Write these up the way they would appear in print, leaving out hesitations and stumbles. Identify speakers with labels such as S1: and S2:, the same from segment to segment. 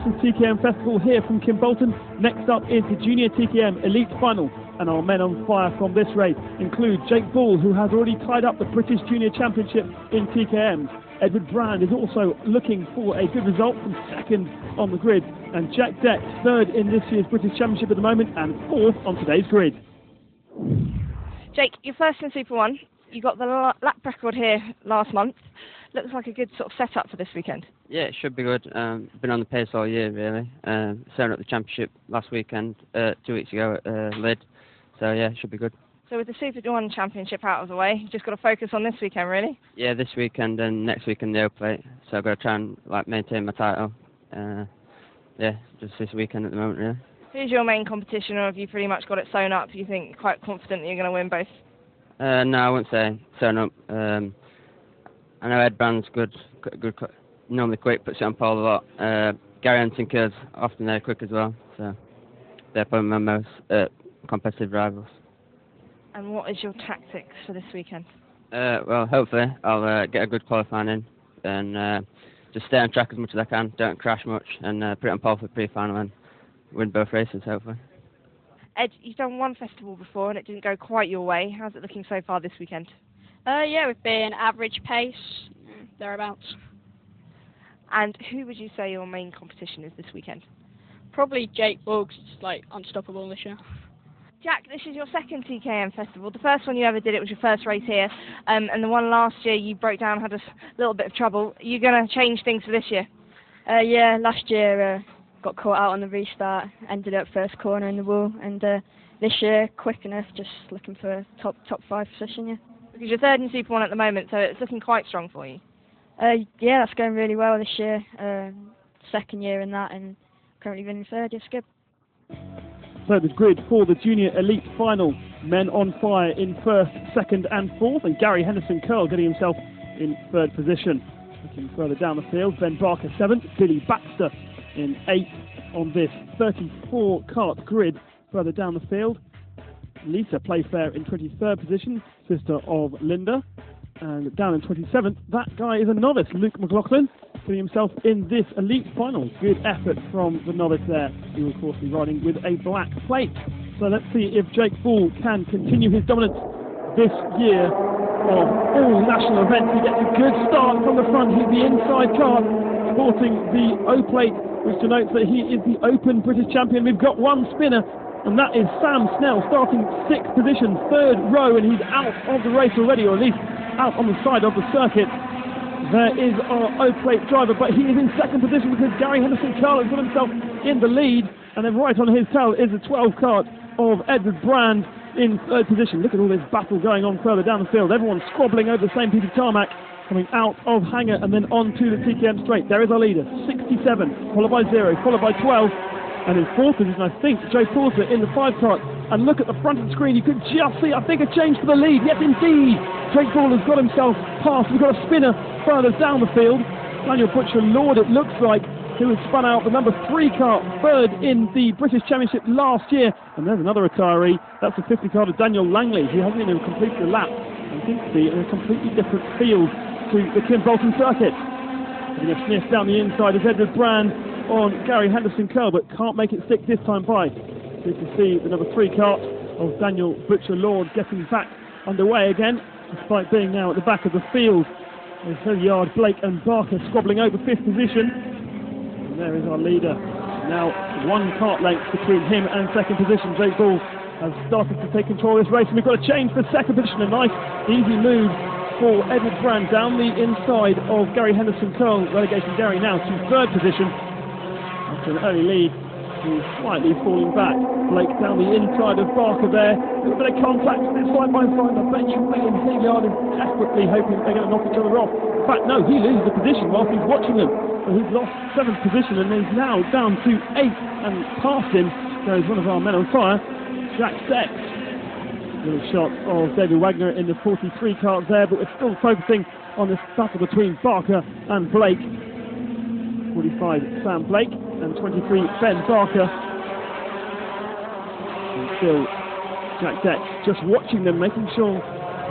S1: TKM Festival here from Kimbolton. Next up is the Junior TKM Elite Final, and our men on fire from this race include Jake Bull, who has already tied up the British Junior Championship in TKMs. Edward Brand is also looking for a good result from second on the grid, and Jack Deck third in this year's British Championship at the moment and fourth on today's grid.
S2: Jake, you're first in Super 1. You got the lap record here last month. Looks like a good sort of setup for this weekend.
S3: Yeah, it should be good. Been on the pace all year, really. Setting up the championship last weekend, 2 weeks ago at Lid. So, yeah, it should be good.
S2: So with the Super 1 Championship out of the way, you just got to focus on this weekend, really?
S3: Yeah, this weekend and next weekend the O-Plate. So I've got to try and maintain my title. Yeah, just this weekend at the moment, really.
S2: Who's your main competition, or have you pretty much got it sewn up? You think quite confident that you're going to win both?
S3: No, I wouldn't say sewn up. I know Ed Brand's good, normally quick, puts it on pole a lot. Gary and Tinker's often there quick as well, so they're probably my most competitive rivals.
S2: And what is your tactics for this weekend?
S3: Well, hopefully I'll get a good qualifying in and just stay on track as much as I can, don't crash much, and put it on pole for the pre-final and win both races, hopefully.
S2: Ed, you've done one festival before and it didn't go quite your way. How's it looking so far this weekend?
S4: Yeah, we've been average pace, thereabouts.
S2: And who would you say your main competition is this weekend?
S4: Probably Jake Bull, 'cause it's like unstoppable this year.
S2: Jack, this is your second TKM festival. The first one you ever did, it was your first race here, and the one last year you broke down, had a little bit of trouble. Are you going to change things for this year?
S5: Yeah, last year got caught out on the restart, ended up first corner in the wall, and this year, quick enough, just looking for a top 5 position, yeah.
S2: Because you're third in Super 1 at the moment, so it's looking quite strong for you.
S5: Yeah, that's going really well this year. Second year in that, and currently running third, yes, good.
S1: So the grid for the Junior Elite Final. Men on fire in first, second and fourth, and Gary Henderson Curl getting himself in third position. Looking further down the field, Ben Barker seventh, Billy Baxter in eighth on this 34 kart grid further down the field. Lisa Playfair in 23rd position, sister of Linda. And down in 27th, that guy is a novice, Luke McLaughlin, putting himself in this elite final. Good effort from the novice there. He will, of course, be riding with a black plate. So let's see if Jake Bull can continue his dominance this year of all national events. He gets a good start from the front. He's the inside car, sporting the O-Plate, which denotes that he is the Open British Champion. We've got one spinner, and that is Sam Snell, starting 6th position, 3rd row, and he's out of the race already, or at least out on the side of the circuit. There is our O-Plate driver, but he is in 2nd position because Gary Henderson Curl has got himself in the lead, and then right on his tail is the 12 kart of Edward Brand in 3rd position. Look at all this battle going on further down the field. Everyone's squabbling over the same piece of tarmac, coming out of Hangar and then on to the TKM straight. There is our leader, 67, followed by 0, followed by 12. And in 4th position, I think, Joe Porter in the 5 kart. And look at the front of the screen, you could just see, I think, a change for the lead. Yes, indeed, Jake Bull has got himself past. We've got a spinner further down the field. Daniel Butcher Lord, it looks like, who has spun out the number 3 kart, 3rd in the British Championship last year. And there's another retiree. That's the 50 kart of Daniel Langley, who hasn't even completed the lap and seems to be in a completely different field to the Kimbolton circuit. Getting a sniff down the inside is Edward Brand on Gary Henderson Curl, but can't make it stick this time by. So you can see the number 3 kart of Daniel Butcher Lord getting back underway again, despite being now at the back of the field. There's Hilliard, Blake and Barker squabbling over 5th position. And there is our leader. Now 1 kart length between him and 2nd position. Jake Bull has started to take control of this race, and we've got a change for 2nd position. A nice, easy move for Edward Brand down the inside of Gary Henderson Curl, relegation Gary now to 3rd position. After an early lead, he's slightly falling back. Blake down the inside of Barker there. A little bit of contact, a bit side by side. I bet you William Hilliard is desperately hoping they're going to knock each other off. In fact, no, he loses the position whilst he's watching them. So he's lost 7th position and is now down to 8th, and past him goes one of our men on fire, Jack Deck. Little shot of David Wagner in the 43 kart there, but we're still focusing on this battle between Barker and Blake. 45 Sam Blake and 23 Ben Barker. And still Jack Deck just watching them, making sure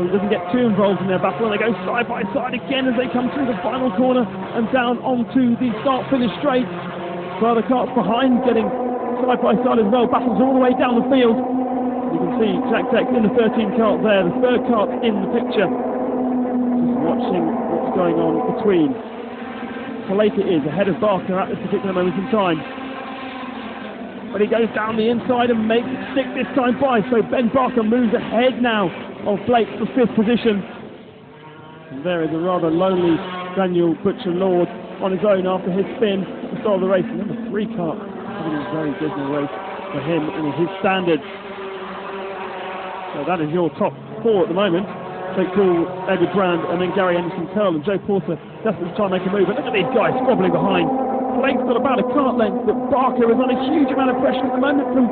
S1: he doesn't get too involved in their battle, and they go side by side again as they come through the final corner and down onto the start-finish straight. Further carts behind, getting side by side as well. Battles all the way down the field. You can see Jack Dex in the 13 cart there, the third cart in the picture. Just watching what's going on between. Blake it is, ahead of Barker at this particular moment in time. But he goes down the inside and makes it stick this time by, so Ben Barker moves ahead now of Blake for 5th position. And there is a rather lonely Daniel Butcher Lord on his own after his spin at the start of the race. And number 3 cart having a very dismal race for him and his standards. So that is your top 4 at the moment. Jake Bull, Edward Brand, and then Gary Henderson Curl and Joe Porter desperate to try and make a move. And look at these guys squabbling behind. Blake's got about a cart length, but Barker is on a huge amount of pressure at the moment from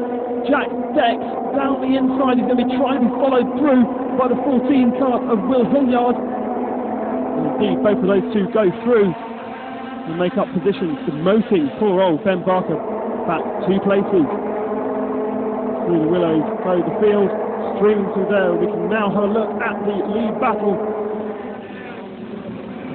S1: Jack Dex. Down the inside, he's going to be trying to be followed through by the 14 cart of Will Hilliard. And indeed, both of those two go through and make up positions, demoting poor old Ben Barker back 2 places. Through the willows, through the field, streaming through there. We can now have a look at the lead battle.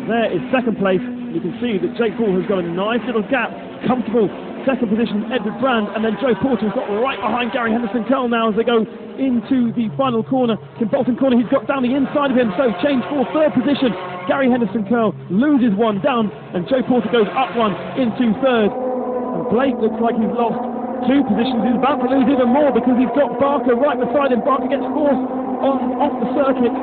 S1: There is 2nd place. You can see that Jake Bull has got a nice little gap, comfortable 2nd position, Edward Brand, and then Joe Porter has got right behind Gary Henderson Curl now as they go into the final corner. Kim Bolton corner, he's got down the inside of him, so change for 3rd position. Gary Henderson Curl loses 1 down, and Joe Porter goes up 1 into 3rd. And Blake looks like he's lost 2 positions. He's about to lose even more because he's got Barker right beside him. Barker gets forced off the circuit.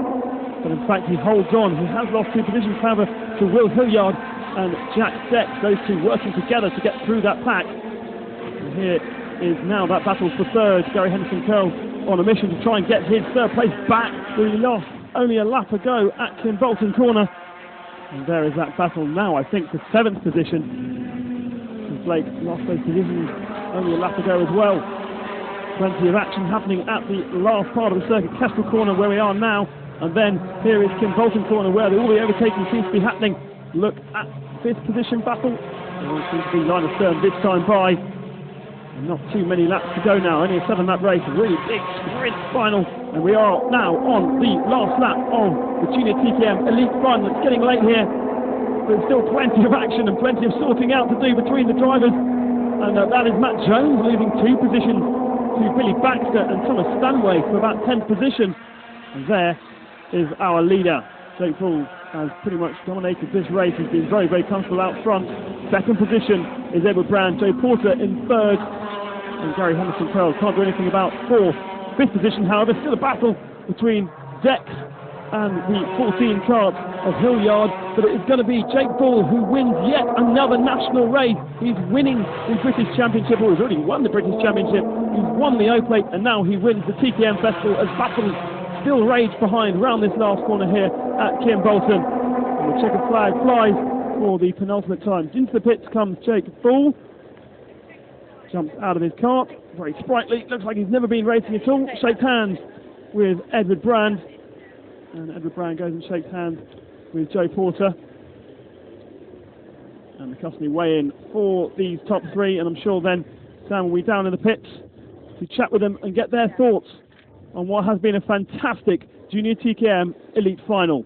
S1: But in fact, he holds on. He has lost 2 positions, however, to Will Hilliard and Jack Dex. Those two working together to get through that pack. And here is now that battle for 3rd. Gary Henderson Curl on a mission to try and get his 3rd place back. He lost only a lap ago at Kim Bolton corner. And there is that battle now, I think, for 7th position. Blake lost those positions only a lap ago as well. Plenty of action happening at the last part of the circuit. Kestrel corner where we are now. And then here is Kim Bolton corner where all the overtaking seems to be happening. Look at 5th position battle. There seems to be line of stern this time by. And not too many laps to go now. Only a 7-lap race. A really big sprint final. And we are now on the last lap of the Junior TKM Elite Final. It's getting late here. There's still plenty of action and plenty of sorting out to do between the drivers. And that is Matt Jones losing 2 positions to Billy Baxter and Thomas Stanway for about 10th position. And there is our leader. Jake Bull has pretty much dominated this race. He's been very, very comfortable out front. 2nd position is Edward Brand. Joe Porter in 3rd. And Gary Henderson Curl can't do anything about 4th. 5th position, however, still a battle between Dex and the 14 cart of Hilliard. But it is going to be Jake Bull who wins yet another national race. He's winning the British Championship, or he's already won the British Championship. He's won the O-Plate, and now he wins the TKM Festival as battles still rage behind round this last corner here at Kim Bolton. And the checkered flag flies for the penultimate time. Into the pits comes Jake Bull. Jumps out of his cart, very sprightly, looks like he's never been racing at all. Shakes hands with Edward Brand. And Edward Brand goes and shakes hands with Joe Porter. And the customary weigh-in for these top 3, and I'm sure then Sam will be down in the pits to chat with them and get their thoughts on what has been a fantastic Junior TKM Elite Final.